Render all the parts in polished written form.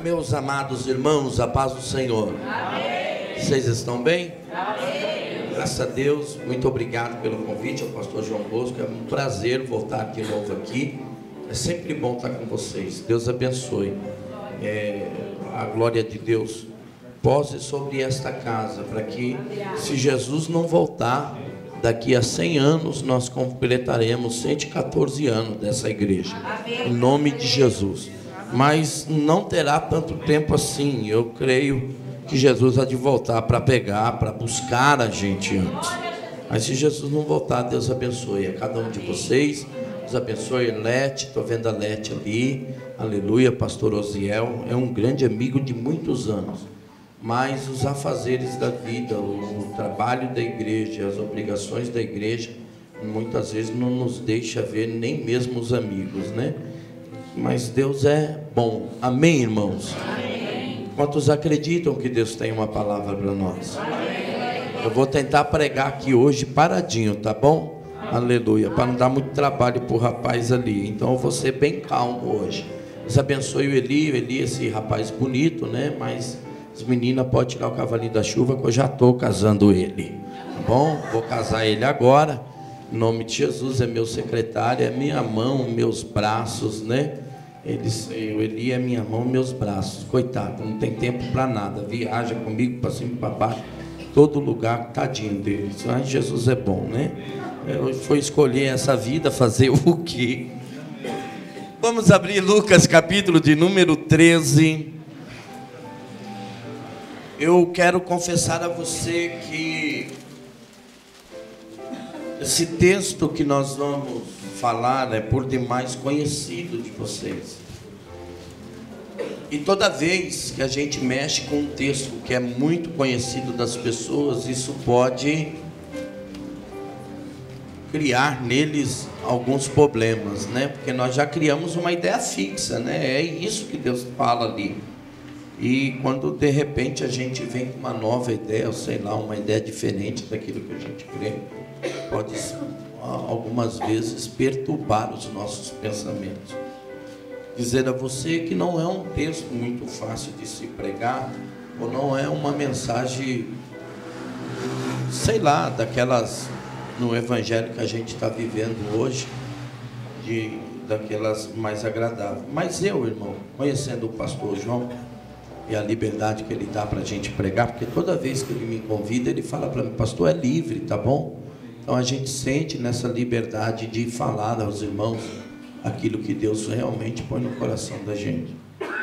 Meus amados irmãos, a paz do Senhor. Amém. Vocês estão bem? Amém. Graças a Deus, muito obrigado pelo convite ao pastor João Bosco. É um prazer voltar de novo aqui. É sempre bom estar com vocês. Deus abençoe. A glória de Deus pose sobre esta casa, para que, se Jesus não voltar, daqui a 100 anos nós completaremos 114 anos dessa igreja. Em nome de Jesus. Mas não terá tanto tempo assim. Eu creio que Jesus há de voltar para pegar, para buscar a gente antes. Mas se Jesus não voltar, Deus abençoe a cada um de vocês. Deus abençoe a Lete. Estou vendo a Lete ali. Aleluia, pastor Osiel. É um grande amigo de muitos anos. Mas os afazeres da vida, o trabalho da igreja, as obrigações da igreja, muitas vezes não nos deixa ver nem mesmo os amigos, né? Mas Deus é bom. Amém, irmãos? Amém. Quantos acreditam que Deus tem uma palavra para nós? Amém. Eu vou tentar pregar aqui hoje paradinho, tá bom? Aleluia, para não dar muito trabalho para o rapaz ali. Então eu vou ser bem calmo hoje. Deus abençoe o Eli, esse rapaz bonito, né? Mas as meninas podem tirar o cavalinho da chuva, que eu já estou casando ele, tá bom? Vou casar ele agora. Em nome de Jesus, é meu secretário, é minha mão, meus braços, né? O Eli é minha mão, meus braços. Coitado, não tem tempo para nada. Viaja comigo para cima e para baixo, todo lugar, tadinho dele. Mas Jesus é bom, né? Foi escolher essa vida, fazer o quê? Vamos abrir Lucas, capítulo de número 13. Eu quero confessar a você que esse texto que nós vamos falar é por demais conhecido de vocês. E toda vez que a gente mexe com um texto que é muito conhecido das pessoas, isso pode criar neles alguns problemas, né? Porque nós já criamos uma ideia fixa, né? É isso que Deus fala ali. E quando de repente a gente vem com uma nova ideia, ou sei lá, uma ideia diferente daquilo que a gente crê, pode algumas vezes perturbar os nossos pensamentos. Dizer a você que não é um texto muito fácil de se pregar, ou não é uma mensagem, sei lá, daquelas no evangelho que a gente está vivendo hoje, daquelas mais agradáveis. Mas eu, irmão, conhecendo o pastor João e a liberdade que ele dá para a gente pregar, porque toda vez que ele me convida, ele fala para mim, pastor, é livre, tá bom? Então a gente sente nessa liberdade de falar aos irmãos aquilo que Deus realmente põe no coração da gente.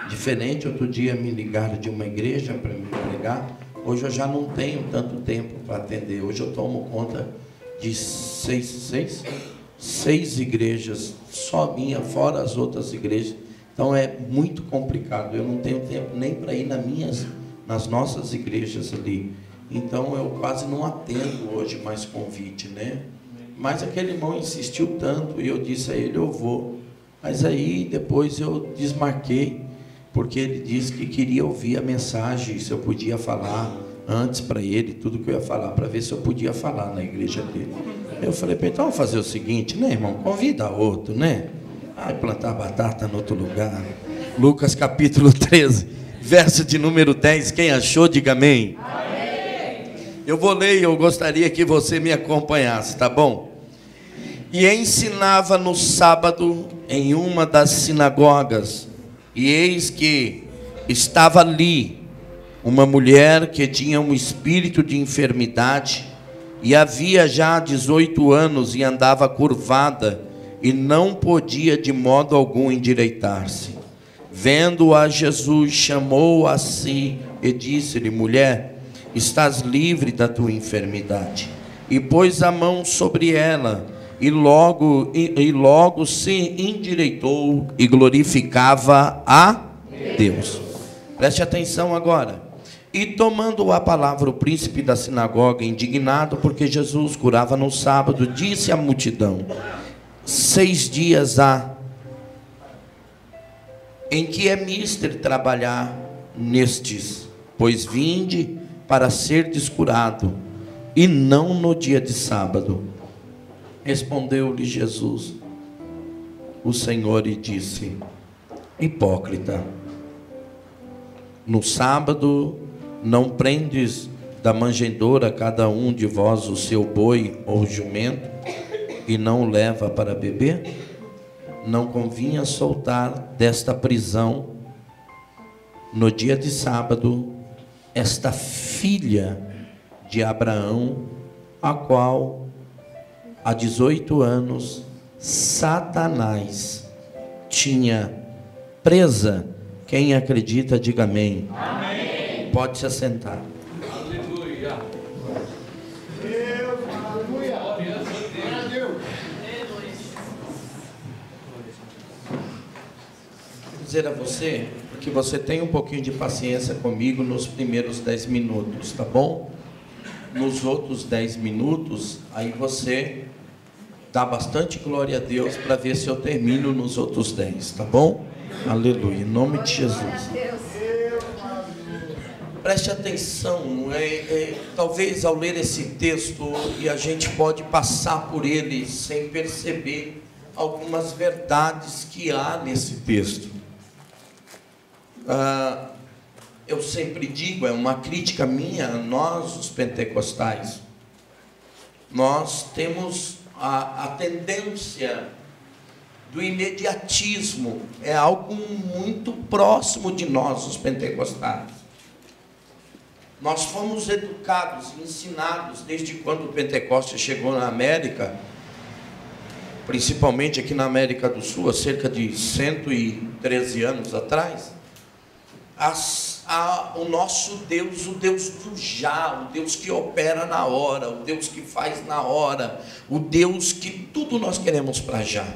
Diferente, outro dia me ligaram de uma igreja para me pregar. Hoje eu já não tenho tanto tempo para atender. Hoje eu tomo conta de seis igrejas, só minha, fora as outras igrejas. Então é muito complicado. Eu não tenho tempo nem para ir nas nossas igrejas ali. Então eu quase não atendo hoje mais convite, né? Mas aquele irmão insistiu tanto e eu disse a ele, eu vou. Mas aí depois eu desmarquei, porque ele disse que queria ouvir a mensagem, se eu podia falar antes para ele, tudo que eu ia falar, para ver se eu podia falar na igreja dele. Eu falei, então vamos fazer o seguinte, né, irmão? Convida outro, né? Vai plantar batata em outro lugar. Lucas capítulo 13, verso de número 10. Quem achou, diga amém. Amém. Eu vou ler e eu gostaria que você me acompanhasse, tá bom? E ensinava no sábado em uma das sinagogas, e eis que estava ali uma mulher que tinha um espírito de enfermidade, e havia já 18 anos, e andava curvada, e não podia de modo algum endireitar-se. Vendo-a Jesus, chamou-a a si e disse-lhe, mulher, estás livre da tua enfermidade. E pôs a mão sobre ela, e logo se endireitou e glorificava a Deus. Preste atenção agora. E tomando a palavra o príncipe da sinagoga, indignado porque Jesus curava no sábado, disse à multidão, 6 dias há em que é mister trabalhar nestes, pois vinde para ser descurado, e não no dia de sábado. Respondeu-lhe Jesus, o Senhor, e disse, hipócrita, no sábado não prendes da manjedoura cada um de vós o seu boi ou jumento, e não o leva para beber? Não convinha soltar desta prisão, no dia de sábado, esta filha de Abraão, a qual, há 18 anos, Satanás tinha presa. Quem acredita, diga amém. Amém. Pode se assentar. Aleluia. Vou dizer a você que você tem um pouquinho de paciência comigo nos primeiros 10 minutos, tá bom? Nos outros 10 minutos, aí você dá bastante glória a Deus para ver se eu termino nos outros 10, tá bom? Aleluia, em nome de Jesus. Preste atenção, talvez ao ler esse texto, e a gente pode passar por ele sem perceber algumas verdades que há nesse texto. Eu sempre digo, é uma crítica minha, nós os pentecostais, nós temos a tendência do imediatismo, é algo muito próximo de nós, os pentecostais. Nós fomos educados, ensinados, desde quando o Pentecostes chegou na América, principalmente aqui na América do Sul, há cerca de 113 anos atrás, o nosso Deus, o Deus do já, o Deus que opera na hora, o Deus que faz na hora, o Deus que tudo nós queremos para já.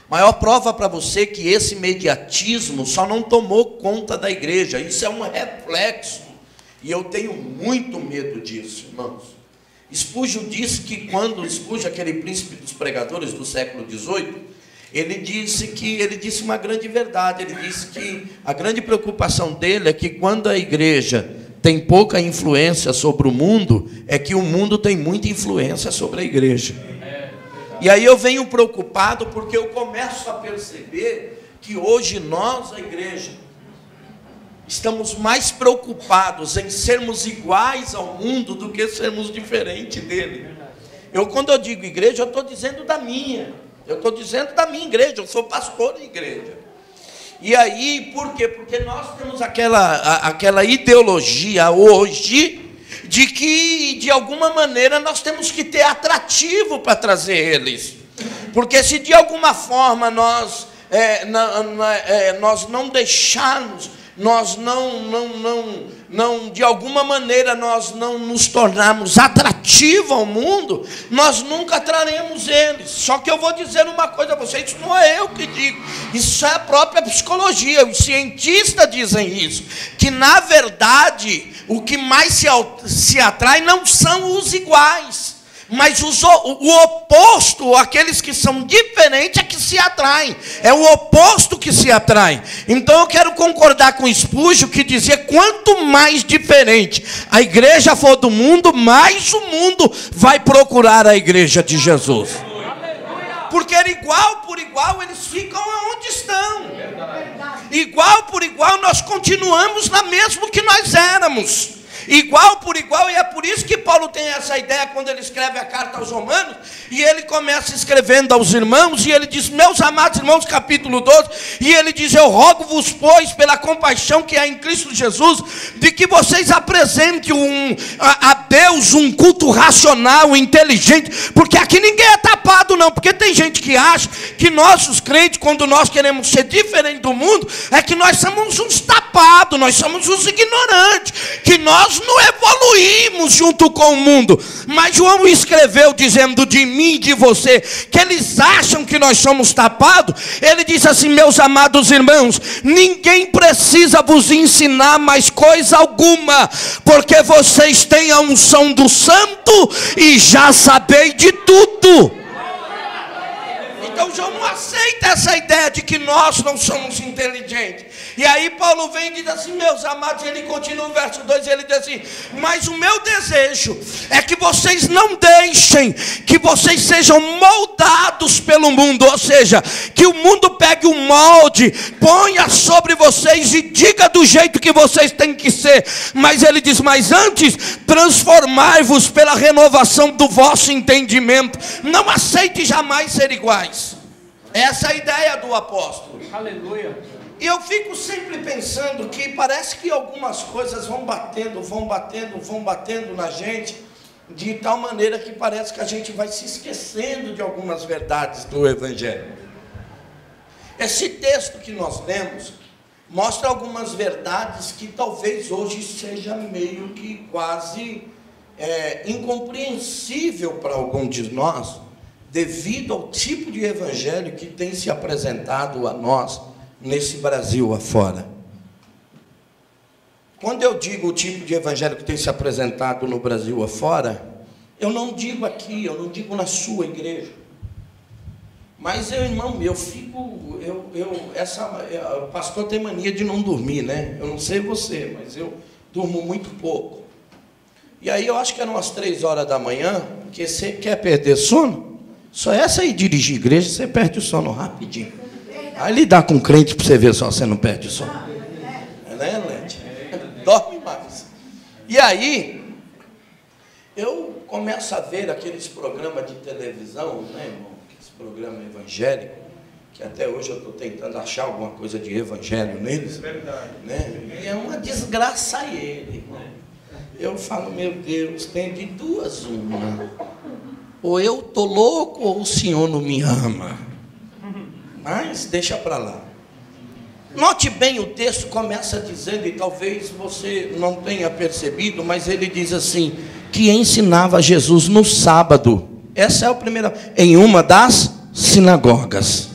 Maior prova para você que esse imediatismo só não tomou conta da igreja, isso é um reflexo, e eu tenho muito medo disso, irmãos. Spurgeon disse que quando Spurgeon, aquele príncipe dos pregadores do século XVIII, ele disse uma grande verdade. Ele disse que a grande preocupação dele é que quando a igreja tem pouca influência sobre o mundo, é que o mundo tem muita influência sobre a igreja. E aí eu venho preocupado porque eu começo a perceber que hoje nós, a igreja, estamos mais preocupados em sermos iguais ao mundo do que sermos diferentes dele. Quando eu digo igreja, eu estou dizendo da minha. Eu estou dizendo da minha igreja, eu sou pastor da igreja. E aí, por quê? Porque nós temos aquela ideologia hoje de que, de alguma maneira, nós temos que ter atrativo para trazer eles. Porque se de alguma forma nós não deixarmos, nós de alguma maneira nós não nos tornarmos atrativos ao mundo, nós nunca traremos eles. Só que eu vou dizer uma coisa a vocês, isso não é eu que digo, isso é a própria psicologia, os cientistas dizem isso, que na verdade o que mais se atrai não são os iguais, mas o oposto, aqueles que são diferentes é que se atraem. É o oposto que se atrai. Então eu quero concordar com Spurgeon, que dizia, quanto mais diferente a igreja for do mundo, mais o mundo vai procurar a igreja de Jesus. Porque igual por igual eles ficam onde estão. Igual por igual nós continuamos na mesma que nós éramos. Igual por igual, e é por isso que Paulo tem essa ideia quando ele escreve a carta aos Romanos, e ele começa escrevendo aos irmãos, e ele diz, meus amados irmãos, capítulo 12, e ele diz, eu rogo-vos, pois, pela compaixão que há em Cristo Jesus, de que vocês apresentem a Deus um culto racional, inteligente, porque aqui ninguém é tapado não, porque tem gente que acha que nós, os crentes, quando nós queremos ser diferente do mundo, é que nós somos uns tapados, nós somos os ignorantes, que nós não evoluímos junto com o mundo. Mas João escreveu dizendo de mim e de você, que eles acham que nós somos tapados. Ele diz assim, meus amados irmãos, ninguém precisa vos ensinar mais coisa alguma, porque vocês têm a unção do Santo e já sabeis de tudo. Então João não aceita essa ideia de que nós não somos inteligentes. E aí Paulo vem e diz assim, meus amados, ele continua o verso 2, ele diz assim, mas o meu desejo é que vocês não deixem que vocês sejam moldados pelo mundo, ou seja, que o mundo pegue o molde, ponha sobre vocês e diga do jeito que vocês têm que ser, mas ele diz, mas antes, transformai-vos pela renovação do vosso entendimento, não aceite jamais ser iguais. Essa é a ideia do apóstolo. Aleluia. E eu fico sempre pensando que parece que algumas coisas vão batendo na gente, de tal maneira que parece que a gente vai se esquecendo de algumas verdades do Evangelho. Esse texto que nós lemos mostra algumas verdades que talvez hoje seja meio que quase incompreensível para algum de nós, devido ao tipo de evangelho que tem se apresentado a nós nesse Brasil afora. Quando eu digo o tipo de evangelho que tem se apresentado no Brasil afora, eu não digo aqui, eu não digo na sua igreja. Mas eu, irmão, o pastor tem mania de não dormir, né? Eu não sei você, mas eu durmo muito pouco. E aí eu acho que eram umas 3 horas da manhã, que você quer perder sono? Só essa aí dirigir igreja, você perde o sono rapidinho. Aí lidar com crente para você ver só você não perde o sono. Né, Lete? Dorme mais. E aí, eu começo a ver aqueles programas de televisão, né, irmão? Aqueles programas evangélicos, que até hoje eu estou tentando achar alguma coisa de evangelho neles. É verdade. Né? E é uma desgraça ele, irmão. Eu falo, meu Deus, tem de duas uma. Ou eu estou louco ou o Senhor não me ama. Mas deixa para lá. Note bem, o texto começa dizendo, e talvez você não tenha percebido, mas ele diz assim, que ensinava Jesus no sábado. Essa é a primeira, em uma das sinagogas.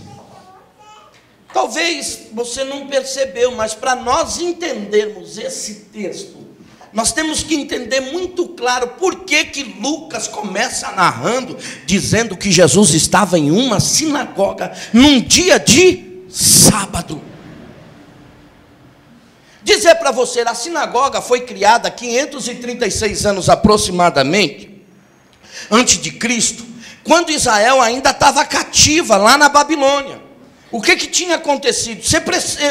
Talvez você não percebeu, mas para nós entendermos esse texto, nós temos que entender muito claro por que Lucas começa narrando, dizendo que Jesus estava em uma sinagoga, num dia de sábado. Dizer para você, a sinagoga foi criada 536 anos aproximadamente, antes de Cristo, quando Israel ainda estava cativa lá na Babilônia. O que tinha acontecido?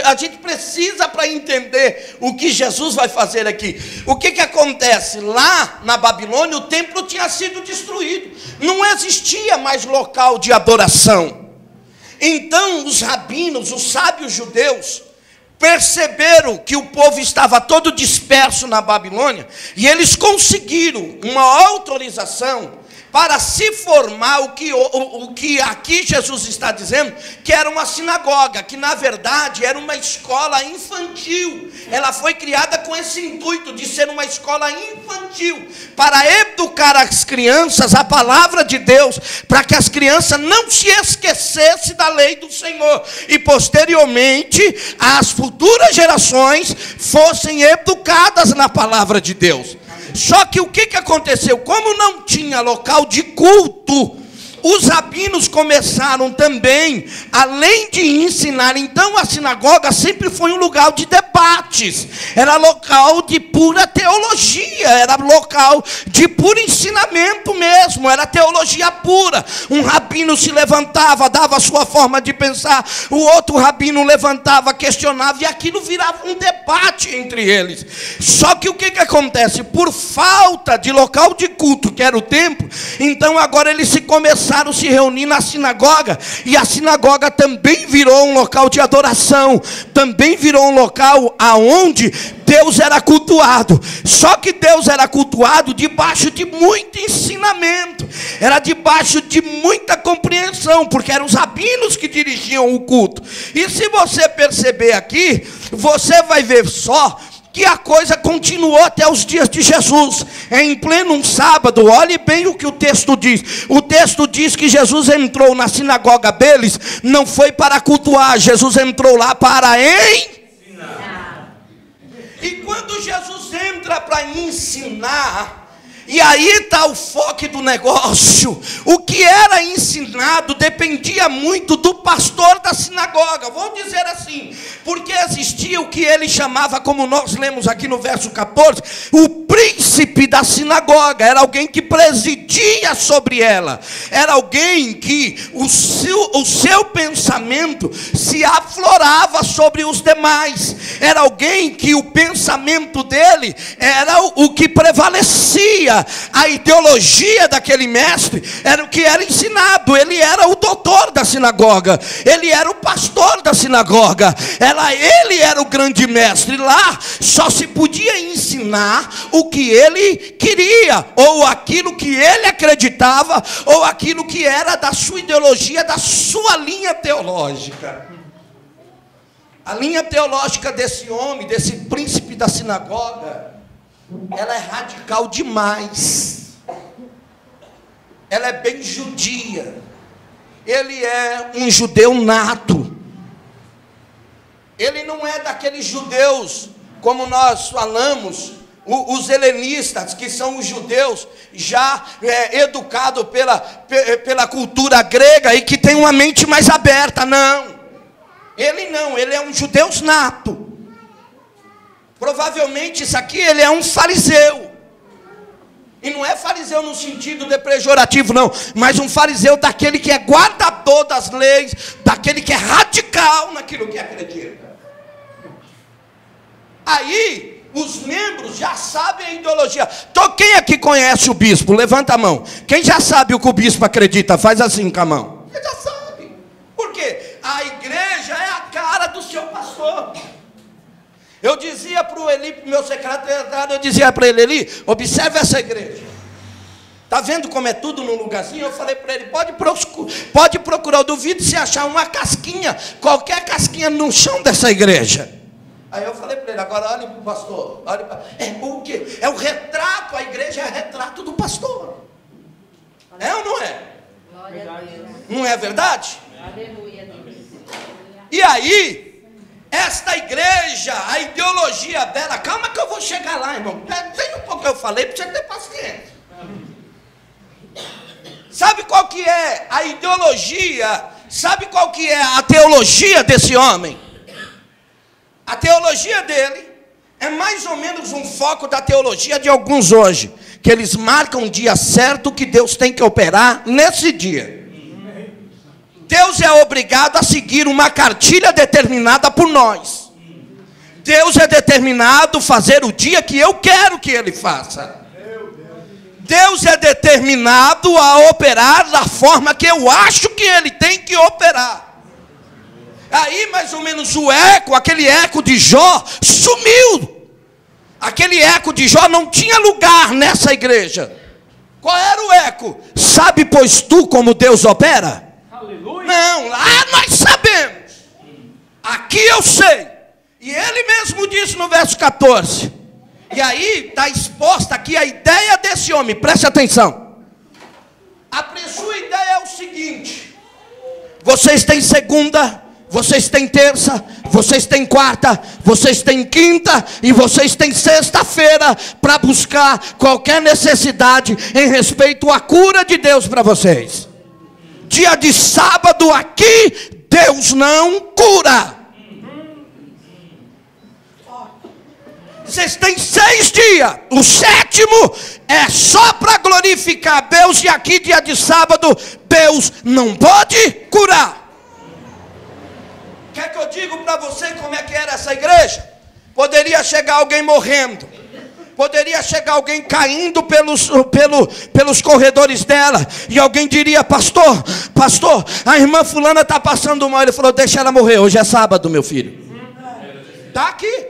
A gente precisa, para entender o que Jesus vai fazer aqui. O que acontece? Lá na Babilônia, o templo tinha sido destruído. Não existia mais local de adoração. Então, os rabinos, os sábios judeus, perceberam que o povo estava todo disperso na Babilônia, e eles conseguiram uma autorização para se formar o que aqui Jesus está dizendo, que era uma sinagoga, que na verdade era uma escola infantil. Ela foi criada com esse intuito de ser uma escola infantil, para educar as crianças a palavra de Deus, para que as crianças não se esquecessem da lei do Senhor, e posteriormente as futuras gerações fossem educadas na palavra de Deus. Só que o que aconteceu? Como não tinha local de culto, os rabinos começaram também, além de ensinar, então a sinagoga sempre foi um lugar de debates, era local de pura teologia, era local de puro ensinamento mesmo, era teologia pura. Um rabino se levantava, dava a sua forma de pensar, o outro rabino levantava, questionava, e aquilo virava um debate entre eles. Só que o que acontece? Por falta de local de culto, que era o templo, então agora eles começaram a se reunir na sinagoga, e a sinagoga também virou um local de adoração, também virou um local aonde Deus era cultuado. Só que Deus era cultuado debaixo de muito ensinamento, era debaixo de muita compreensão, porque eram os rabinos que dirigiam o culto. E se você perceber aqui, você vai ver só que a coisa continuou até os dias de Jesus. Em pleno sábado, olhe bem o que o texto diz. O texto diz que Jesus entrou na sinagoga deles, não foi para cultuar, Jesus entrou lá para ensinar. E quando Jesus entra para ensinar, E aí está o foco do negócio. O que era ensinado dependia muito do pastor da sinagoga. Vou dizer assim, porque existia o que ele chamava, como nós lemos aqui no verso 14, o príncipe da sinagoga. Era alguém que presidia sobre ela. Era alguém que o seu pensamento se aflorava sobre os demais. Era alguém que o pensamento dele era o que prevalecia. A ideologia daquele mestre era o que era ensinado. Ele era o doutor da sinagoga, ele era o pastor da sinagoga, ele era o grande mestre. Lá só se podia ensinar o que ele queria, ou aquilo que ele acreditava, ou aquilo que era da sua ideologia, da sua linha teológica. A linha teológica desse homem, desse príncipe da sinagoga, ela é radical demais. Ela é bem judia. Ele é um judeu nato. Ele não é daqueles judeus, como nós falamos, os helenistas, que são os judeus já educados pela cultura grega e que tem uma mente mais aberta. Não. Ele é um judeu nato. Provavelmente isso aqui, ele é um fariseu. E não é fariseu no sentido de pejorativo, não, mas um fariseu daquele que é guardador das leis, daquele que é radical naquilo que acredita. Aí os membros já sabem a ideologia. Então quem aqui conhece o bispo? Levanta a mão. Quem já sabe o que o bispo acredita? Faz assim com a mão. Você já sabe. Por quê? A igreja é a cara do seu pastor. Eu dizia para o Eli, meu secretário, eu dizia para ele: Eli, observe essa igreja. Está vendo como é tudo num lugarzinho? Eu falei para ele: pode procurar, eu duvido se achar uma casquinha, qualquer casquinha no chão dessa igreja. Aí eu falei para ele: agora olhe para o pastor. O quê? É o retrato, a igreja é o retrato do pastor. É ou não é? Glória a Deus. Não é verdade? Aleluia, Deus. E aí, esta igreja, a ideologia dela, calma que eu vou chegar lá, irmão. Tem um pouco que eu falei para você ter paciência. Sabe qual que é a ideologia? Sabe qual que é a teologia desse homem? A teologia dele é mais ou menos um foco da teologia de alguns hoje, que eles marcam um dia certo que Deus tem que operar nesse dia. Deus é obrigado a seguir uma cartilha determinada por nós. Deus é determinado a fazer o dia que eu quero que Ele faça. Deus é determinado a operar da forma que eu acho que Ele tem que operar. Aí mais ou menos aquele eco de Jó sumiu. Aquele eco de Jó não tinha lugar nessa igreja. Qual era o eco? Sabe, pois tu, como Deus opera? Não, lá nós sabemos. Aqui eu sei. E ele mesmo disse no verso 14. E aí está exposta aqui a ideia desse homem. Preste atenção. A sua ideia é o seguinte: vocês têm segunda, vocês têm terça, vocês têm quarta, vocês têm quinta e vocês têm sexta-feira para buscar qualquer necessidade em respeito à cura de Deus para vocês. Dia de sábado aqui, Deus não cura. Vocês têm 6 dias. O 7º é só para glorificar Deus. E aqui, dia de sábado, Deus não pode curar. Quer que eu diga para você como é que era essa igreja? Poderia chegar alguém morrendo. Poderia chegar alguém caindo pelos corredores dela. E alguém diria: pastor, a irmã fulana está passando mal. Ele falou: deixa ela morrer, hoje é sábado, meu filho. Está aqui.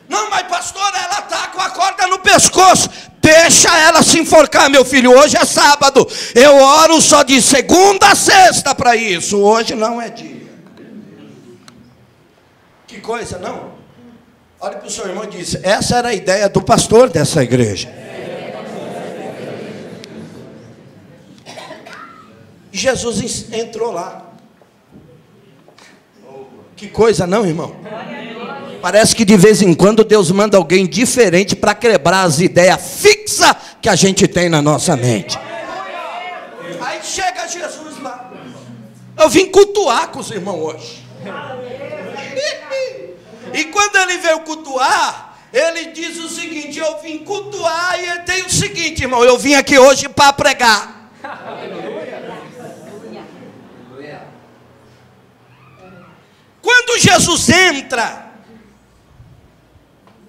Não, mas pastor, ela está com a corda no pescoço. Deixa ela se enforcar, meu filho, hoje é sábado. Eu oro só de segunda a sexta para isso. Hoje não é dia. Que coisa, não? Olha para o seu irmão e diz: essa era a ideia do pastor dessa igreja. E Jesus entrou lá. Que coisa, não, irmão? Parece que de vez em quando Deus manda alguém diferente para quebrar as ideias fixas que a gente tem na nossa mente. Aí chega Jesus lá. Eu vim cultuar com os irmãos hoje. E quando ele veio cultuar, ele diz o seguinte: eu vim cultuar e tem o seguinte, irmão, eu vim aqui hoje para pregar. Quando Jesus entra,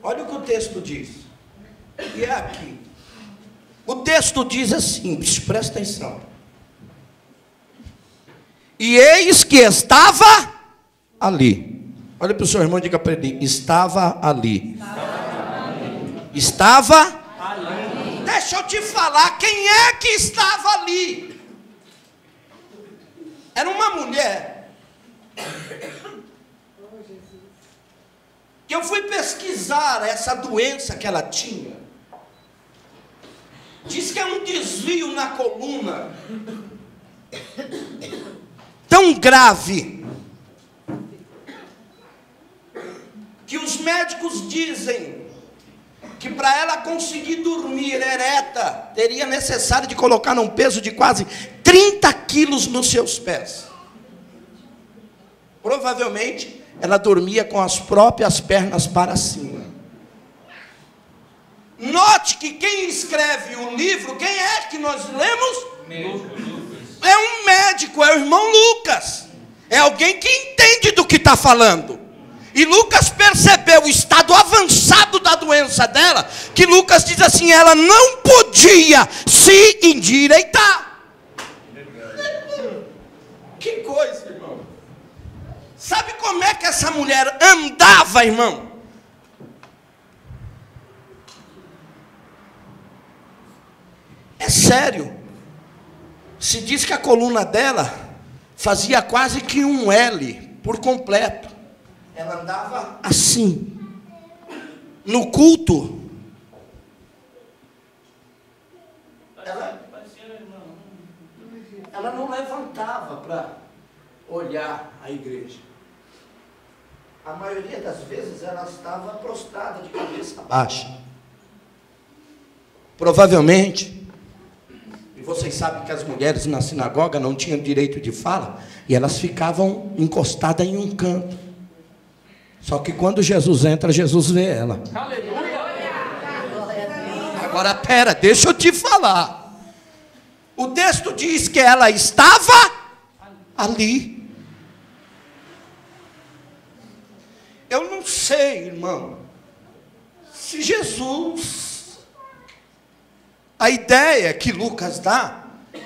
olha o que o texto diz. E é aqui. O texto diz assim, presta atenção. E eis que estava ali. Olha para o seu irmão e diga para ele: estava ali. Estava ali. Deixa eu te falar, quem é que estava ali? Era uma mulher. Que eu fui pesquisar essa doença que ela tinha. Diz que é um desvio na coluna tão grave que os médicos dizem que para ela conseguir dormir ereta, teria necessário de colocar um peso de quase 30 quilos nos seus pés. Provavelmente ela dormia com as próprias pernas para cima. Note que quem escreve o livro, quem é que nós lemos? É um médico, é o irmão Lucas. É alguém que entende do que está falando. E Lucas percebeu o estado avançado da doença dela, que Lucas diz assim: ela não podia se endireitar. Que coisa, irmão. Sabe como é que essa mulher andava, irmão? É sério. Se diz que a coluna dela fazia quase que um L por completo. Ela andava assim. No culto, ela não levantava para olhar a igreja. A maioria das vezes ela estava prostrada de cabeça baixa. Provavelmente, e vocês sabem que as mulheres na sinagoga não tinham direito de fala, e elas ficavam encostadas em um canto. Só que quando Jesus entra, Jesus vê ela. Aleluia! Agora, pera, deixa eu te falar. O texto diz que ela estava ali. Eu não sei, irmão, se Jesus... A ideia que Lucas dá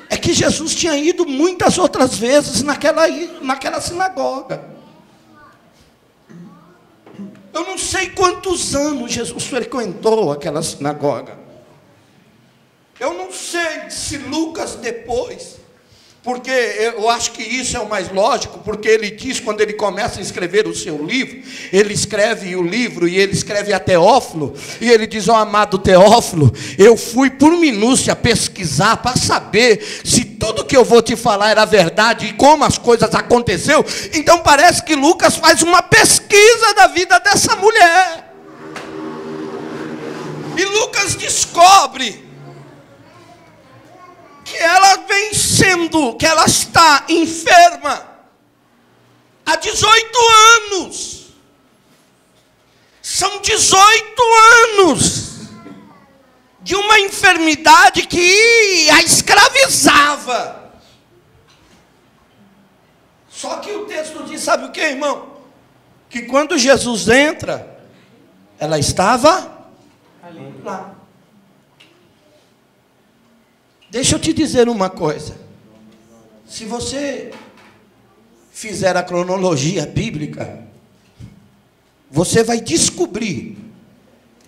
é que Jesus tinha ido muitas outras vezes naquela sinagoga. Eu não sei quantos anos Jesus frequentou aquela sinagoga. Eu não sei se Lucas depois, porque eu acho que isso é o mais lógico, porque ele diz, quando ele começa a escrever o seu livro, ele escreve o livro e ele escreve a Teófilo, e ele diz: ó amado Teófilo, eu fui por minúcia pesquisar para saber se tudo que eu vou te falar era verdade e como as coisas aconteceu. Então parece que Lucas faz uma pesquisa da vida dessa mulher. E Lucas descobre que ela vem sendo, que ela está enferma há 18 anos. São 18 anos de uma enfermidade que a escravizava. Só que o texto diz, sabe o que, irmão? Que quando Jesus entra, ela estava ali, lá. Deixa eu te dizer uma coisa. Se você fizer a cronologia bíblica, você vai descobrir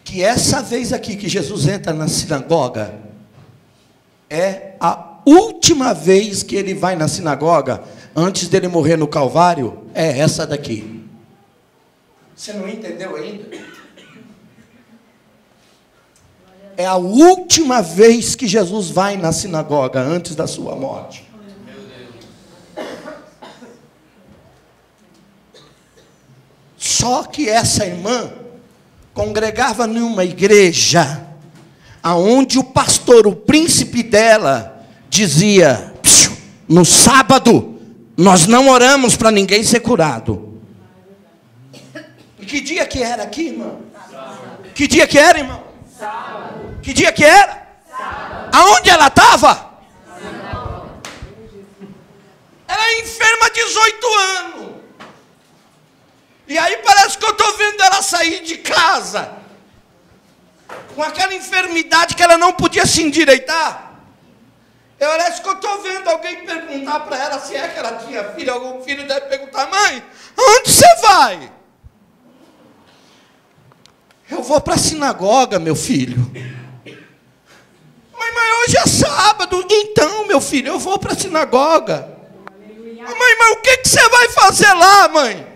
que essa vez aqui que Jesus entra na sinagoga é a última vez que ele vai na sinagoga antes dele morrer no Calvário. É essa daqui. Você não entendeu ainda? É a última vez que Jesus vai na sinagoga antes da sua morte. Só que essa irmã congregava numa igreja aonde o pastor, o príncipe dela, dizia: no sábado nós não oramos para ninguém ser curado. E que dia que era aqui, irmão? Que dia que era, irmão? Que dia que era? Aonde ela estava? Ela é enferma há 18 anos. E aí parece que eu estou vendo ela sair de casa com aquela enfermidade que ela não podia se endireitar. Parece que eu estou vendo alguém perguntar para ela se é que ela tinha filho. Algum filho deve perguntar: mãe, onde você vai? Eu vou para a sinagoga, meu filho. Mãe, mas hoje é sábado. Então, meu filho, eu vou para a sinagoga. Mãe, mas o que você vai fazer lá, mãe?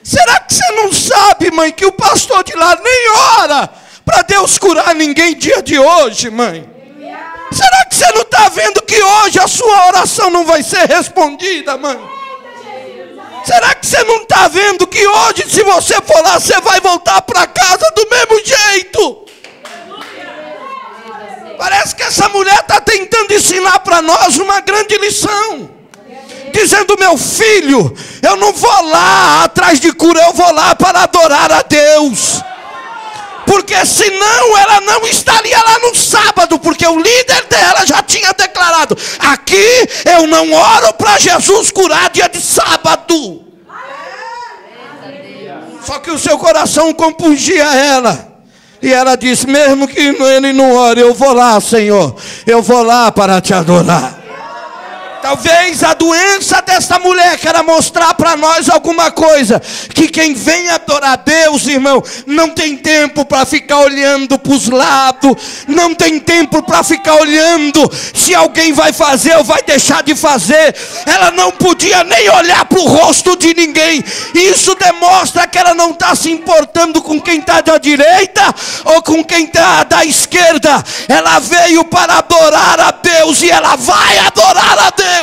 Será que você não sabe, mãe, que o pastor de lá nem ora para Deus curar ninguém dia de hoje, mãe? Será que você não está vendo que hoje a sua oração não vai ser respondida, mãe? Será que você não está vendo que hoje, se você for lá, você vai voltar para casa do mesmo jeito? Parece que essa mulher está tentando ensinar para nós uma grande lição. Dizendo: meu filho, eu não vou lá atrás de cura, eu vou lá para adorar a Deus. Porque senão ela não estaria lá no sábado, porque o líder dela já tinha declarado: aqui eu não oro para Jesus curar dia de sábado. Só que o seu coração compungia ela. E ela disse: mesmo que ele não ore, eu vou lá, Senhor, eu vou lá para te adorar. Talvez a doença dessa mulher queira mostrar para nós alguma coisa. Que quem vem adorar a Deus, irmão, não tem tempo para ficar olhando para os lados. Não tem tempo para ficar olhando se alguém vai fazer ou vai deixar de fazer. Ela não podia nem olhar para o rosto de ninguém. Isso demonstra que ela não está se importando com quem está da direita ou com quem está da esquerda. Ela veio para adorar a Deus e ela vai adorar a Deus.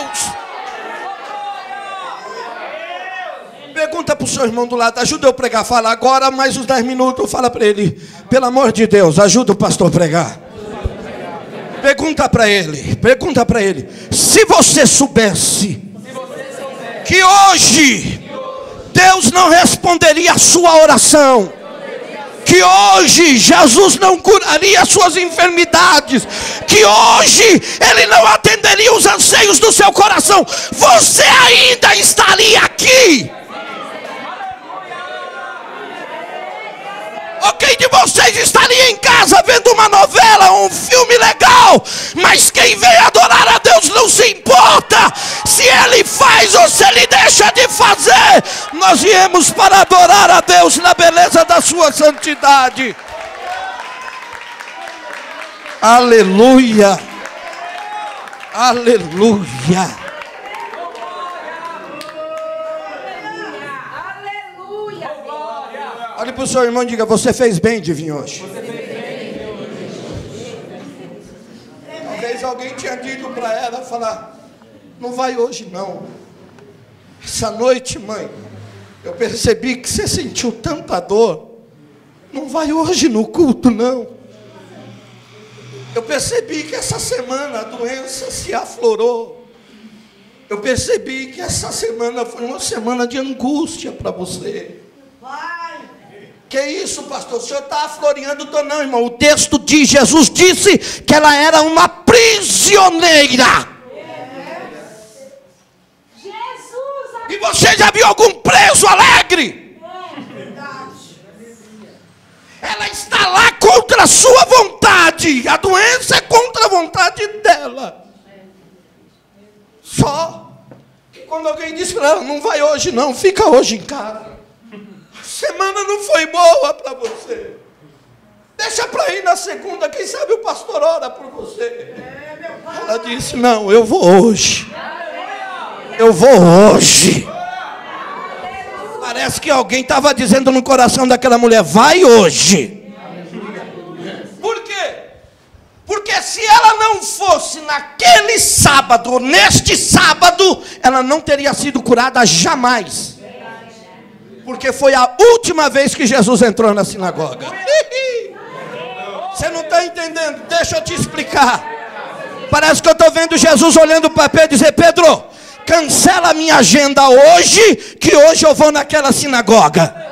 Pergunta para o seu irmão do lado: ajuda eu a pregar. Fala agora, mais uns 10 minutos. Fala para ele: pelo amor de Deus, ajuda o pastor a pregar. Pergunta para ele: se você soubesse que hoje Deus não responderia a sua oração, que hoje Jesus não curaria as suas enfermidades, que hoje Ele não atenderia os anseios do seu coração, você ainda estaria aqui? Ou quem de vocês estaria em casa vendo uma novela, um filme legal? Mas quem vem adorar a Deus não se importa se Ele faz ou se Ele deixa de fazer. Nós viemos para adorar a Deus na beleza da sua santidade. Aleluia, aleluia. Olhe para o seu irmão e diga: você fez bem de vir hoje. Talvez alguém tinha dito para ela, falar: não vai hoje não. Essa noite, mãe, eu percebi que você sentiu tanta dor. Não vai hoje no culto não. Eu percebi que essa semana a doença se aflorou. Eu percebi que essa semana foi uma semana de angústia para você. Que isso, pastor? O senhor está afloreando? Não, irmão. O texto diz: Jesus disse que ela era uma prisioneira. E você já viu algum preso alegre? Ela está lá contra a sua vontade. A doença é contra a vontade dela. Só que quando alguém diz para ela: não vai hoje não, fica hoje em casa. Semana não foi boa para você. Deixa para ir na segunda, quem sabe o pastor ora por você. Ela disse: não, eu vou hoje. Eu vou hoje. Parece que alguém estava dizendo no coração daquela mulher: vai hoje. Por quê? Porque se ela não fosse naquele sábado, neste sábado, ela não teria sido curada jamais. Porque foi a última vez que Jesus entrou na sinagoga. Você não está entendendo? Deixa eu te explicar. Parece que eu estou vendo Jesus olhando para Pedro e dizer: Pedro, cancela a minha agenda hoje, que hoje eu vou naquela sinagoga.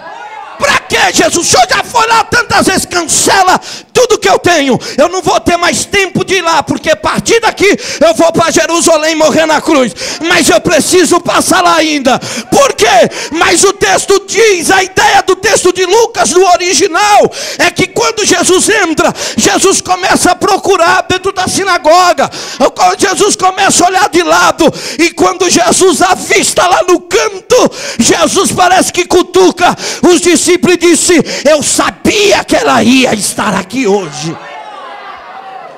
Para quê, Jesus? O senhor já foi lá tantas vezes, cancela tudo que eu tenho. Eu não vou ter mais tempo de ir lá, porque a partir daqui eu vou para Jerusalém morrer na cruz. Mas eu preciso passar lá ainda. Por quê? Mas o texto diz, a ideia do texto de Lucas, no original, é que quando Jesus entra, Jesus começa a procurar dentro da sinagoga. Jesus começa a olhar de lado. E quando Jesus avista lá no canto, Jesus parece que cutuca os discípulos e disse: eu sabia que ela ia estar aqui hoje.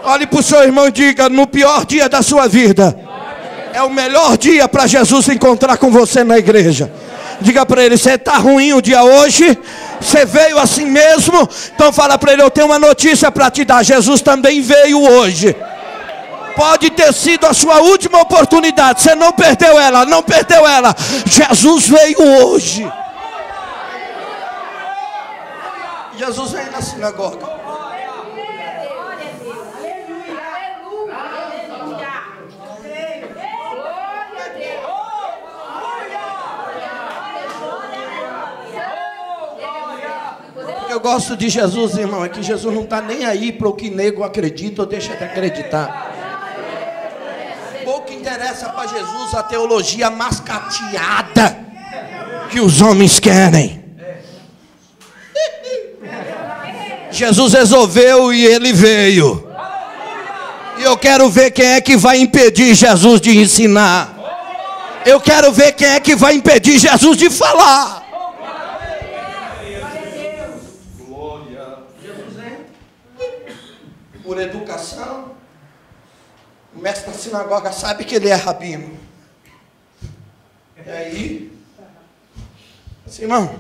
Olhe para o seu irmão e diga: no pior dia da sua vida é o melhor dia para Jesus encontrar com você na igreja. Diga para ele: você está ruim o dia hoje? Você veio assim mesmo? Então fala para ele: eu tenho uma notícia para te dar, Jesus também veio hoje. Pode ter sido a sua última oportunidade, você não perdeu ela, não perdeu ela. Jesus veio hoje. Jesus veio na sinagoga. O que eu gosto de Jesus, irmão, é que Jesus não está nem aí para o que nego acredita ou deixa de acreditar. Pouco interessa para Jesus a teologia mascateada que os homens querem. Jesus resolveu e ele veio. E eu quero ver quem é que vai impedir Jesus de ensinar. Eu quero ver quem é que vai impedir Jesus de falar. Jesus é por educação. O mestre da sinagoga sabe que ele é rabino. E aí, assim, irmão,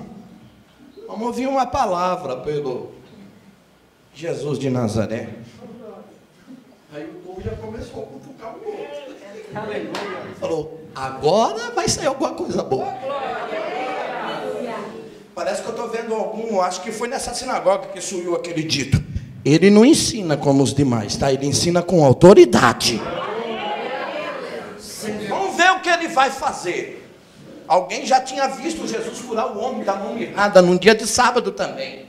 vamos ouvir uma palavra pelo Jesus de Nazaré. Aí o povo já começou a cutucar o outro. Falou: agora vai sair alguma coisa boa. Parece que eu estou vendo algum, acho que foi nessa sinagoga que surgiu aquele dito: ele não ensina como os demais, tá? Ele ensina com autoridade. Vamos ver o que ele vai fazer. Alguém já tinha visto Jesus curar o homem da mão errada num dia de sábado também.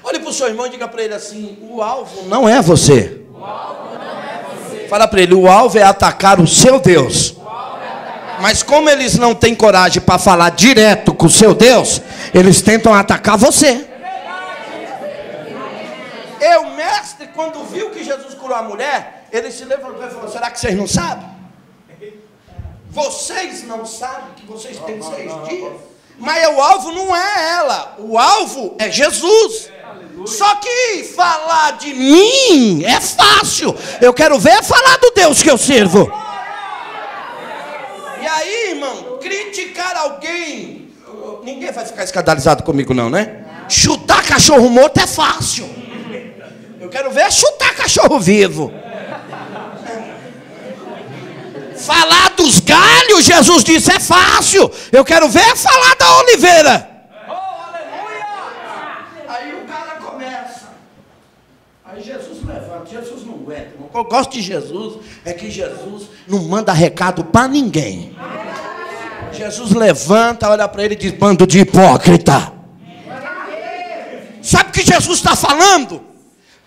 Olhe para o seu irmão e diga para ele assim: o alvo não é você. Fala para ele: o alvo é atacar o seu Deus. Mas como eles não têm coragem para falar direto com o seu Deus, eles tentam atacar você. O mestre, quando viu que Jesus curou a mulher, ele se levantou e falou: será que vocês não sabem? Vocês não sabem que vocês têm 6 dias? Mas o alvo não é ela, o alvo é Jesus. Só que falar de mim é fácil. Eu quero ver falar do Deus que eu sirvo. E aí, irmão, criticar alguém, ninguém vai ficar escandalizado comigo não, né? Chutar cachorro morto é fácil. Eu quero ver chutar cachorro vivo. Falar dos galhos, Jesus disse, é fácil. Eu quero ver falar da oliveira. Aí o cara começa. Aí Jesus levanta. Jesus não aguenta. O que eu gosto de Jesus é que Jesus não manda recado para ninguém. Jesus levanta, olha para ele e diz: bando de hipócrita. Sabe o que Jesus está falando?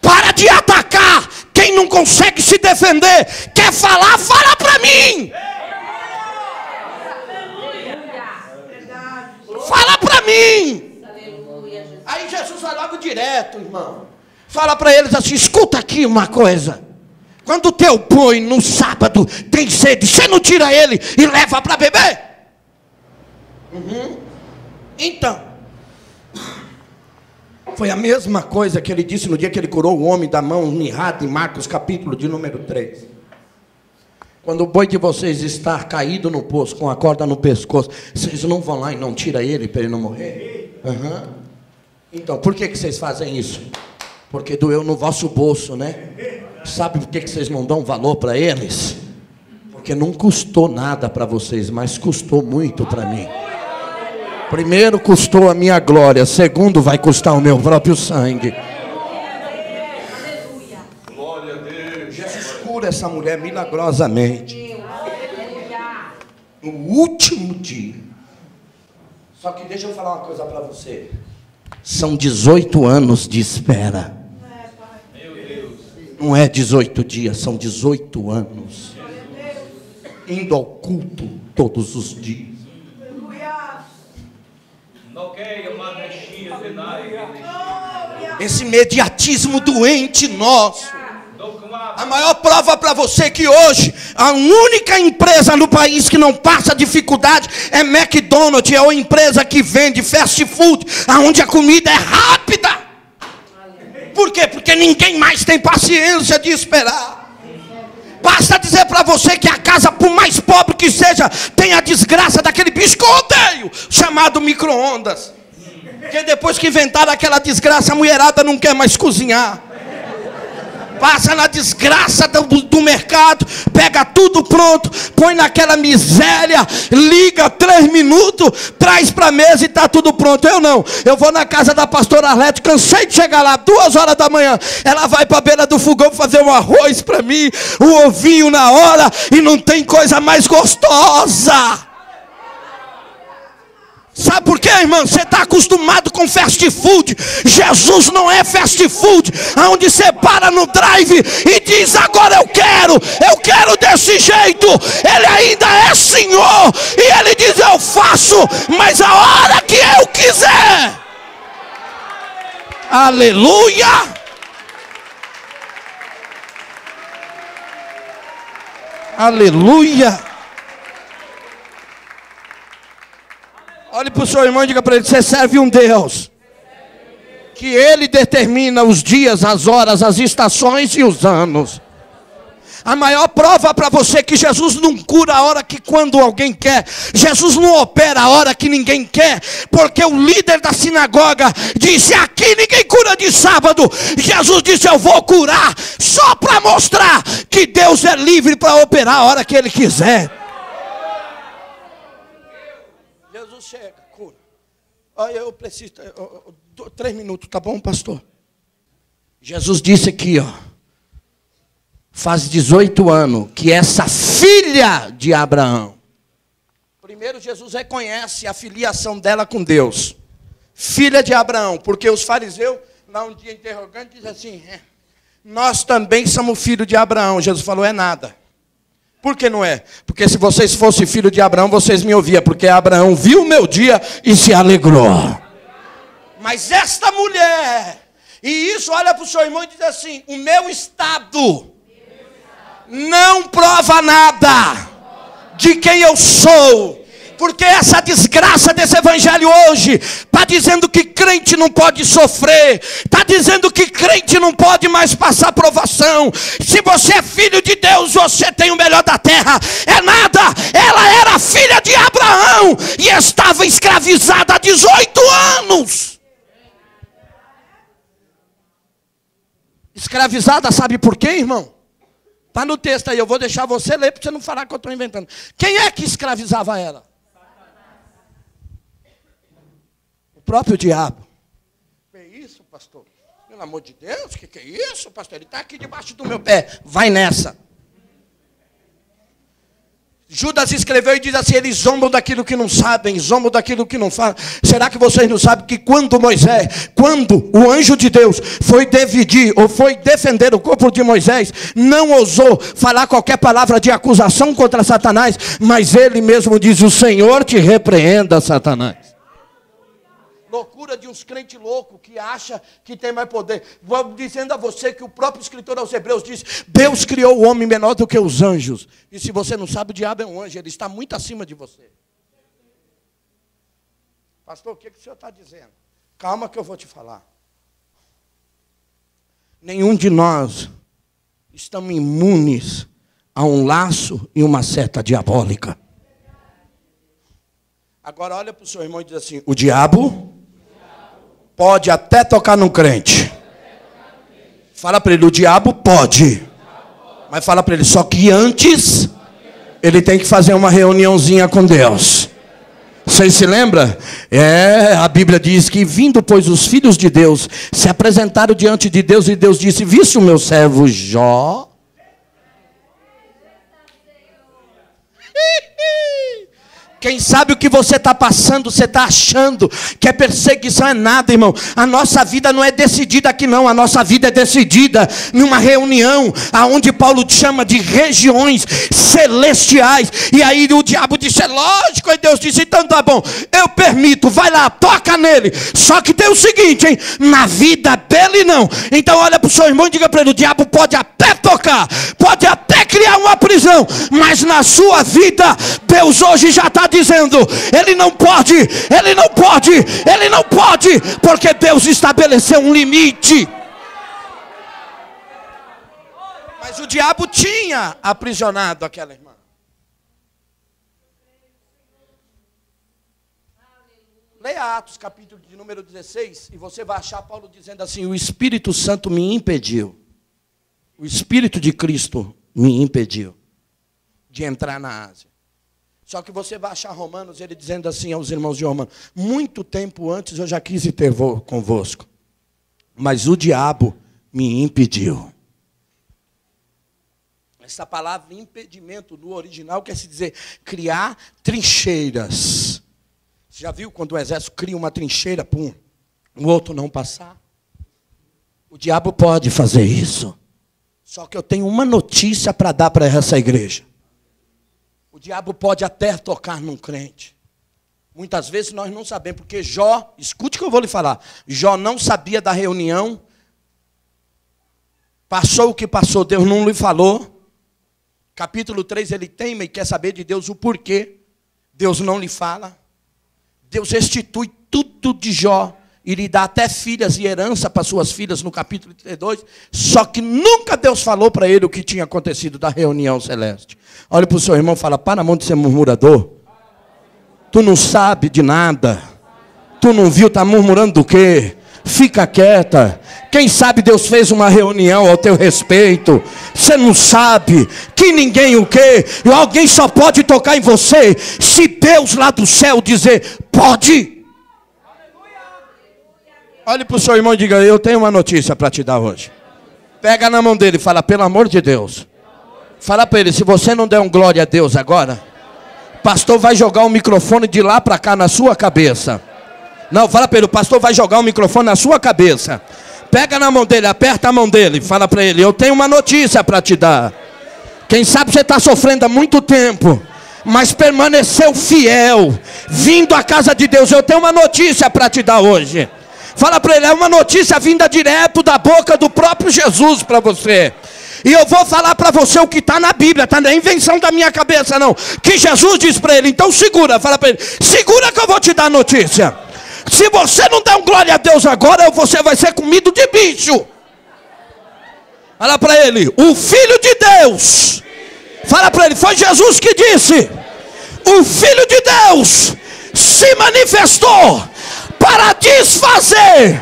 Para de atacar quem não consegue se defender. Quer falar? Fala para mim. Fala para mim. Aí Jesus vai logo direto, irmão. Fala para eles assim: escuta aqui uma coisa. Quando o teu boi no sábado tem sede, você não tira ele e leva para beber? Então, foi a mesma coisa que ele disse no dia que ele curou o homem da mão mirrada em Marcos capítulo de número 3. Quando o boi de vocês está caído no poço, com a corda no pescoço, vocês não vão lá e não tiram ele para ele não morrer? Então, por que vocês fazem isso? Porque doeu no vosso bolso, né? Sabe por que vocês não dão valor para eles? Porque Porque não custou nada para vocês, mas custou muito para mim. Primeiro custou a minha glória, segundo vai custar o meu próprio sangue. Glória a Deus. Jesus cura essa mulher milagrosamente. No último dia. Só que deixa eu falar uma coisa para você. São 18 anos de espera. Não é 18 dias, são 18 anos. Indo ao culto todos os dias. Esse imediatismo doente nosso. A maior prova para você que hoje a única empresa no país que não passa dificuldade é McDonald's, é uma empresa que vende fast food, onde a comida é rápida. Por quê? Porque ninguém mais tem paciência de esperar. Basta dizer para você que a casa, por mais pobre que seja, tem a desgraça daquele bicho que eu odeio, chamado micro-ondas. Porque depois que inventaram aquela desgraça, a mulherada não quer mais cozinhar. Passa na desgraça do mercado, pega tudo pronto, põe naquela miséria, liga 3 minutos, traz para a mesa e está tudo pronto. Eu não, eu vou na casa da pastora Arlete, cansei de chegar lá, 2 horas da manhã, ela vai para a beira do fogão fazer um arroz para mim, um ovinho na hora, e não tem coisa mais gostosa. Sabe por quê, irmão? Você está acostumado com fast food. Jesus não é fast food, onde você para no drive e diz: agora eu quero desse jeito. Ele ainda é Senhor, e Ele diz: eu faço, mas a hora que eu quiser. Aleluia! Aleluia! Olhe para o seu irmão e diga para ele: você serve um Deus que Ele determina os dias, as horas, as estações e os anos. A maior prova para você que Jesus não cura a hora que quando alguém quer. Jesus não opera a hora que ninguém quer. Porque o líder da sinagoga disse: aqui ninguém cura de sábado. Jesus disse: eu vou curar, só para mostrar que Deus é livre para operar a hora que Ele quiser. Jesus chega, cura. Olha, eu preciso, 3 minutos, tá bom, pastor? Jesus disse aqui, ó, faz 18 anos que essa filha de Abraão. Primeiro Jesus reconhece a filiação dela com Deus. Filha de Abraão, porque os fariseus, lá um dia interrogando, dizem assim: nós também somos filhos de Abraão. Jesus falou: é nada. Por que não é? Porque se vocês fossem filhos de Abraão, vocês me ouviam. Porque Abraão viu o meu dia e se alegrou. Mas esta mulher, e isso, olha para o seu irmão e diz assim: o meu estado não prova nada de quem eu sou. Porque essa desgraça desse evangelho hoje está dizendo que crente não pode sofrer, está dizendo que crente não pode mais passar provação. Se você é filho de Deus, você tem o melhor da terra. É nada. Ela era filha de Abraão e estava escravizada há 18 anos. Escravizada, sabe por quê, irmão? Está no texto aí, eu vou deixar você ler para você não falar que eu estou inventando. Quem é que escravizava ela? O próprio diabo. Que isso, pastor? Pelo amor de Deus, que é isso, pastor? Ele está aqui debaixo do meu pé. Vai nessa. Judas escreveu e diz assim: eles zombam daquilo que não sabem, zombam daquilo que não falam. Será que vocês não sabem que quando o anjo de Deus foi dividir, ou foi defender o corpo de Moisés, não ousou falar qualquer palavra de acusação contra Satanás, mas ele mesmo diz: o Senhor te repreenda, Satanás. Loucura de uns crentes loucos que acham que tem mais poder. Vou dizendo a você que o próprio escritor aos Hebreus diz: Deus criou o homem menor do que os anjos. E se você não sabe, o diabo é um anjo, ele está muito acima de você. Pastor, o que o senhor está dizendo? Calma que eu vou te falar. Nenhum de nós estamos imunes a um laço e uma seta diabólica. Agora olha para o seu irmão e diz assim: o diabo pode até tocar no crente. Fala para ele: o diabo pode. Mas fala para ele: só que antes ele tem que fazer uma reuniãozinha com Deus. Vocês se lembram? A Bíblia diz que vindo, pois, os filhos de Deus se apresentaram diante de Deus, e Deus disse: viste o meu servo Jó? Quem sabe o que você está passando, você está achando que é perseguição, é nada, irmão. A nossa vida não é decidida aqui não, a nossa vida é decidida numa reunião, aonde Paulo chama de regiões celestiais. E aí o diabo disse: é lógico, e Deus disse: então tá bom, eu permito, vai lá, toca nele. Só que tem o seguinte, hein, na vida dele não. Então olha para o seu irmão e diga para ele: o diabo pode até tocar, pode até criar uma prisão, mas na sua vida, Deus hoje já está dizendo: ele não pode, ele não pode, ele não pode, porque Deus estabeleceu um limite. Mas o diabo tinha aprisionado aquela irmã. Leia Atos capítulo de número 16 e você vai achar Paulo dizendo assim: o Espírito Santo me impediu, o Espírito de Cristo me impediu de entrar na Ásia. Só que você vai achar Romanos, ele dizendo assim aos irmãos de Romanos: muito tempo antes eu já quis ir ter convosco, mas o diabo me impediu. Essa palavra impedimento no original quer se dizer criar trincheiras. Você já viu quando o exército cria uma trincheira para o outro não passar? O diabo pode fazer isso. Só que eu tenho uma notícia para dar para essa igreja. O diabo pode até tocar num crente. Muitas vezes nós não sabemos, porque Jó, escute o que eu vou lhe falar. Jó não sabia da reunião. Passou o que passou, Deus não lhe falou. Capítulo 3, ele teima e quer saber de Deus o porquê. Deus não lhe fala. Deus restitui tudo de Jó. E lhe dá até filhas e herança para suas filhas no capítulo 32. Só que nunca Deus falou para ele o que tinha acontecido da reunião celeste. Olha para o seu irmão e fala: para a mão de ser murmurador. Tu não sabe de nada. Tu não viu, está murmurando do quê? Fica quieta. Quem sabe Deus fez uma reunião ao teu respeito. Você não sabe que ninguém o quê? E alguém só pode tocar em você se Deus lá do céu dizer: pode. Olhe para o seu irmão e diga: eu tenho uma notícia para te dar hoje. Pega na mão dele e fala: pelo amor de Deus. Fala para ele: se você não der um glória a Deus agora, o pastor vai jogar o microfone de lá para cá na sua cabeça. Não, fala para ele: o pastor vai jogar o microfone na sua cabeça. Pega na mão dele, aperta a mão dele, fala para ele: eu tenho uma notícia para te dar. Quem sabe você está sofrendo há muito tempo, mas permaneceu fiel, vindo à casa de Deus. Eu tenho uma notícia para te dar hoje. Fala para ele: é uma notícia vinda direto da boca do próprio Jesus para você. E eu vou falar para você o que está na Bíblia, está na invenção da minha cabeça não. Que Jesus diz para ele. Então segura, fala para ele: segura que eu vou te dar a notícia. Se você não der um glória a Deus agora, você vai ser comido de bicho. Fala para ele: o Filho de Deus. Fala para ele: foi Jesus que disse. O Filho de Deus se manifestou para desfazer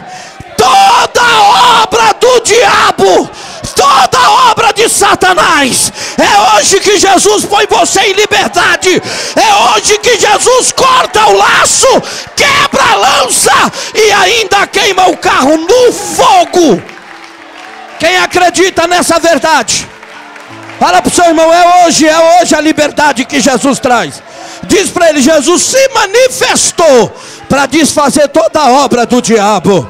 toda a obra do diabo, toda a obra de Satanás. É hoje que Jesus põe você em liberdade. É hoje que Jesus corta o laço, quebra a lança e ainda queima o carro no fogo. Quem acredita nessa verdade? Fala para o seu irmão: é hoje a liberdade que Jesus traz. Diz para ele: Jesus se manifestou para desfazer toda a obra do diabo.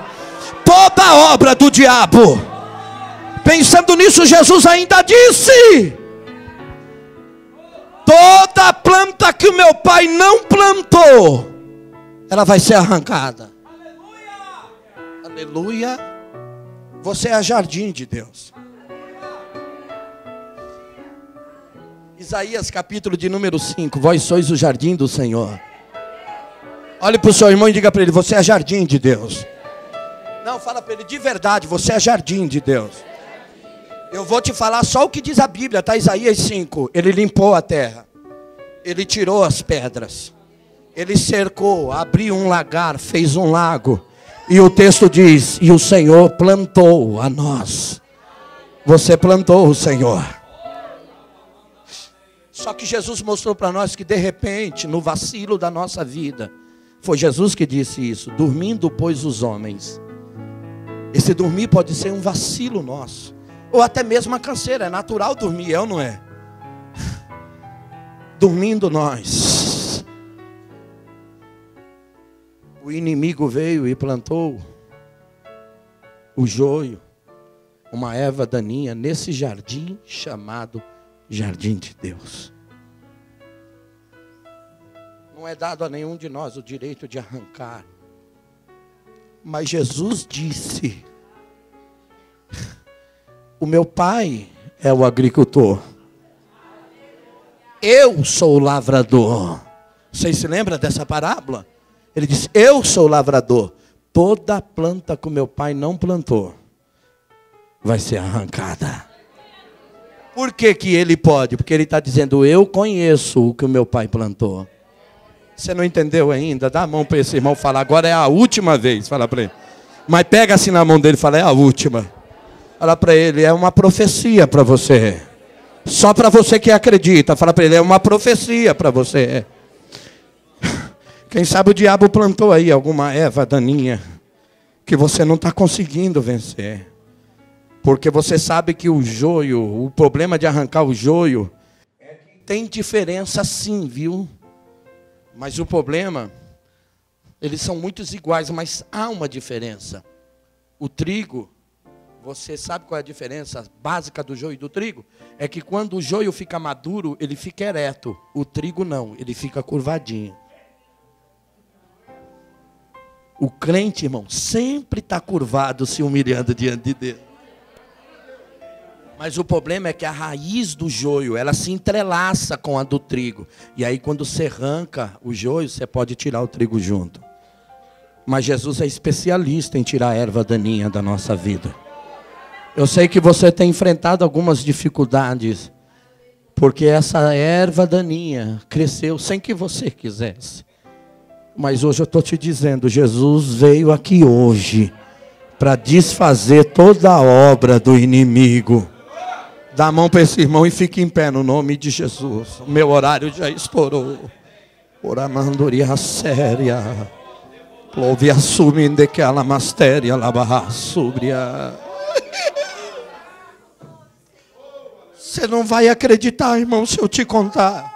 Toda a obra do diabo. Pensando nisso, Jesus ainda disse: toda planta que o meu pai não plantou, ela vai ser arrancada. Aleluia. Aleluia. Você é jardim de Deus. Isaías capítulo de número 5. Vós sois o jardim do Senhor. Olhe para o seu irmão e diga para ele: você é jardim de Deus. Não, fala para ele de verdade: você é jardim de Deus. Eu vou te falar só o que diz a Bíblia, tá? Isaías 5. Ele limpou a terra. Ele tirou as pedras. Ele cercou, abriu um lagar, fez um lago. E o texto diz: e o Senhor plantou a nós. Você plantou o Senhor. Só que Jesus mostrou para nós que de repente, no vacilo da nossa vida, foi Jesus que disse isso: dormindo, pois, os homens. Esse dormir pode ser um vacilo nosso, ou até mesmo uma canseira. É natural dormir, é ou não é? Dormindo nós, o inimigo veio e plantou o joio, uma erva daninha, nesse jardim chamado Jardim de Deus. Não é dado a nenhum de nós o direito de arrancar. Mas Jesus disse: o meu pai é o agricultor, eu sou o lavrador. Vocês se lembram dessa parábola? Ele disse: eu sou o lavrador. Toda planta que o meu pai não plantou vai ser arrancada. Por que que ele pode? Porque ele está dizendo: eu conheço o que o meu pai plantou. Você não entendeu ainda? Dá a mão para esse irmão falar. Agora é a última vez. Fala para ele. Mas pega assim na mão dele e fala: é a última. Fala para ele: é uma profecia para você. Só para você que acredita. Fala para ele: é uma profecia para você. Quem sabe o diabo plantou aí alguma erva daninha que você não está conseguindo vencer. Porque você sabe que o joio, o problema de arrancar o joio, tem diferença sim, viu? Mas o problema, eles são muitos iguais, mas há uma diferença. O trigo, você sabe qual é a diferença básica do joio e do trigo? É que quando o joio fica maduro, ele fica ereto. O trigo não, ele fica curvadinho. O crente, irmão, sempre está curvado, se humilhando diante de Deus. Mas o problema é que a raiz do joio, ela se entrelaça com a do trigo. E aí quando você arranca o joio, você pode tirar o trigo junto. Mas Jesus é especialista em tirar a erva daninha da nossa vida. Eu sei que você tem enfrentado algumas dificuldades, porque essa erva daninha cresceu sem que você quisesse. Mas hoje eu estou te dizendo, Jesus veio aqui hoje para desfazer toda a obra do inimigo. Dá a mão para esse irmão e fique em pé no nome de Jesus. O meu horário já estourou. Oramandoria séria. Louve assumem de que ela mastéria la barra súbria. Você não vai acreditar, irmão, se eu te contar.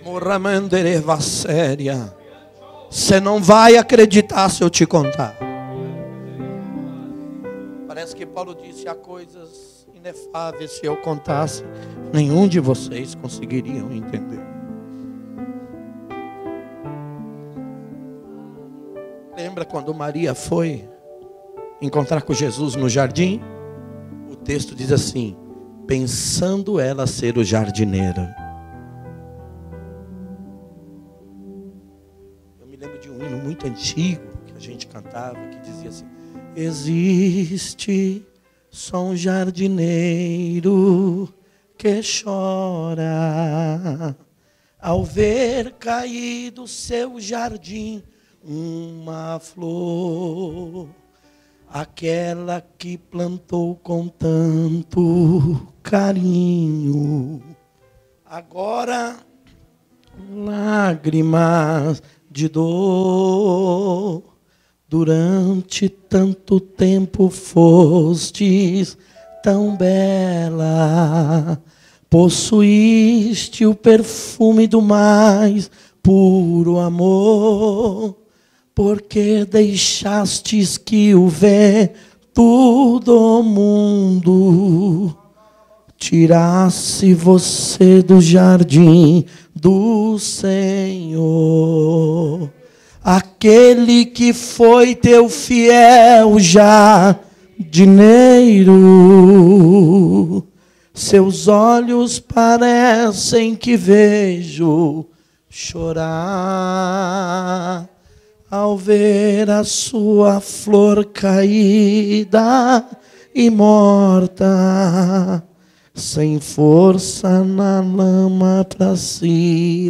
Moramandereva séria. Você não vai acreditar se eu te contar. Parece que Paulo disse: há coisas inefáveis, se eu contasse, nenhum de vocês conseguiriam entender. Lembra quando Maria foi encontrar com Jesus no jardim? O texto diz assim: pensando ela ser o jardineiro. Eu me lembro de um hino muito antigo que a gente cantava, que dizia assim: existe só um jardineiro que chora ao ver cair do seu jardim uma flor, aquela que plantou com tanto carinho. Agora lágrimas de dor. Durante tanto tempo fostes tão bela, possuíste o perfume do mais puro amor, porque deixastes que o vento do mundo tirasse você do jardim do Senhor. Aquele que foi teu fiel jardineiro, seus olhos parecem que vejo chorar ao ver a sua flor caída e morta, sem força na lama para se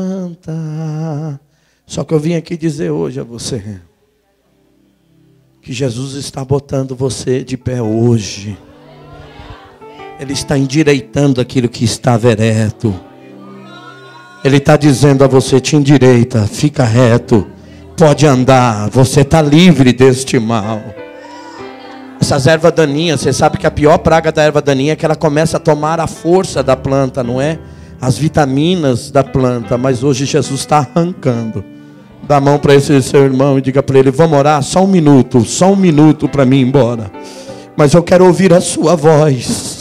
levantar. Só que eu vim aqui dizer hoje a você que Jesus está botando você de pé hoje. Ele está endireitando aquilo que estava ereto. Ele está dizendo a você: te endireita, fica reto, pode andar, você está livre deste mal. Essas ervas daninhas, você sabe que a pior praga da erva daninha é que ela começa a tomar a força da planta, não é? As vitaminas da planta. Mas hoje Jesus está arrancando. Dá a mão para esse seu irmão e diga para ele: vamos orar, só um minuto para mim ir embora. Mas eu quero ouvir a sua voz.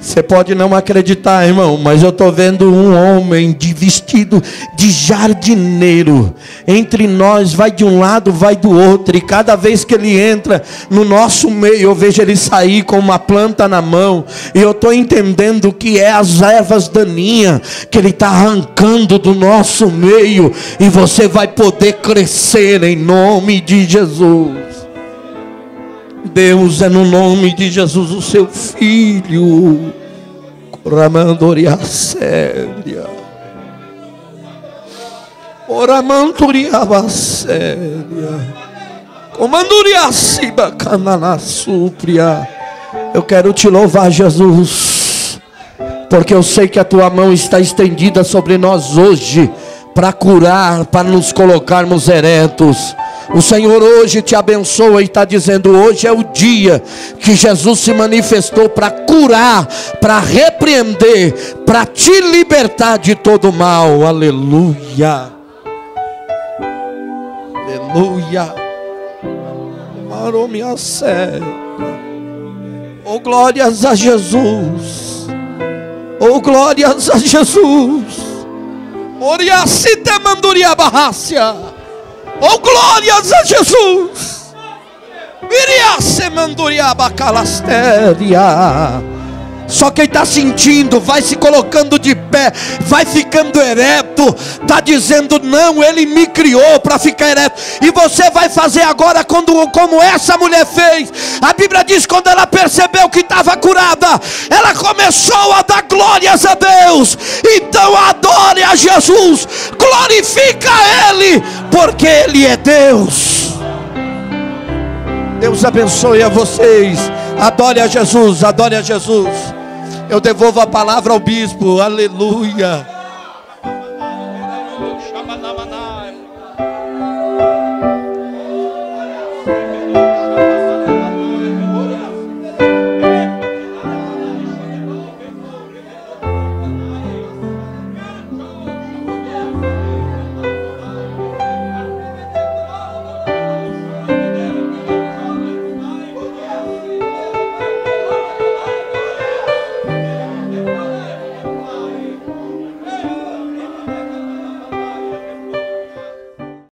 Você pode não acreditar, irmão, mas eu estou vendo um homem vestido de jardineiro. Entre nós, vai de um lado, vai do outro. E cada vez que ele entra no nosso meio, eu vejo ele sair com uma planta na mão. E eu estou entendendo que é as ervas daninhas que ele está arrancando do nosso meio. E você vai poder crescer em nome de Jesus. Deus, é no nome de Jesus o seu filho. Oramandoria séria. Oramandoria séria. Comandoria siba canana súpria. Eu quero te louvar, Jesus, porque eu sei que a tua mão está estendida sobre nós hoje, para curar, para nos colocarmos eretos. O Senhor hoje te abençoa e está dizendo: hoje é o dia que Jesus se manifestou para curar, para repreender, para te libertar de todo mal. Aleluia. Aleluia. Marou-me a sério. Oh, glórias a Jesus. Oh, glórias a Jesus. Oriacite manduria barrácia. Oh, glórias a Jesus. Miriace manduria bacalastéria. Só quem está sentindo, vai se colocando de pé, vai ficando ereto, está dizendo: não, Ele me criou para ficar ereto. E você vai fazer agora como essa mulher fez. A Bíblia diz: quando ela percebeu que estava curada, ela começou a dar glórias a Deus. Então adore a Jesus, glorifica a Ele, porque Ele é Deus. Deus abençoe a vocês. Adore a Jesus, adore a Jesus. Eu devolvo a palavra ao bispo. Aleluia.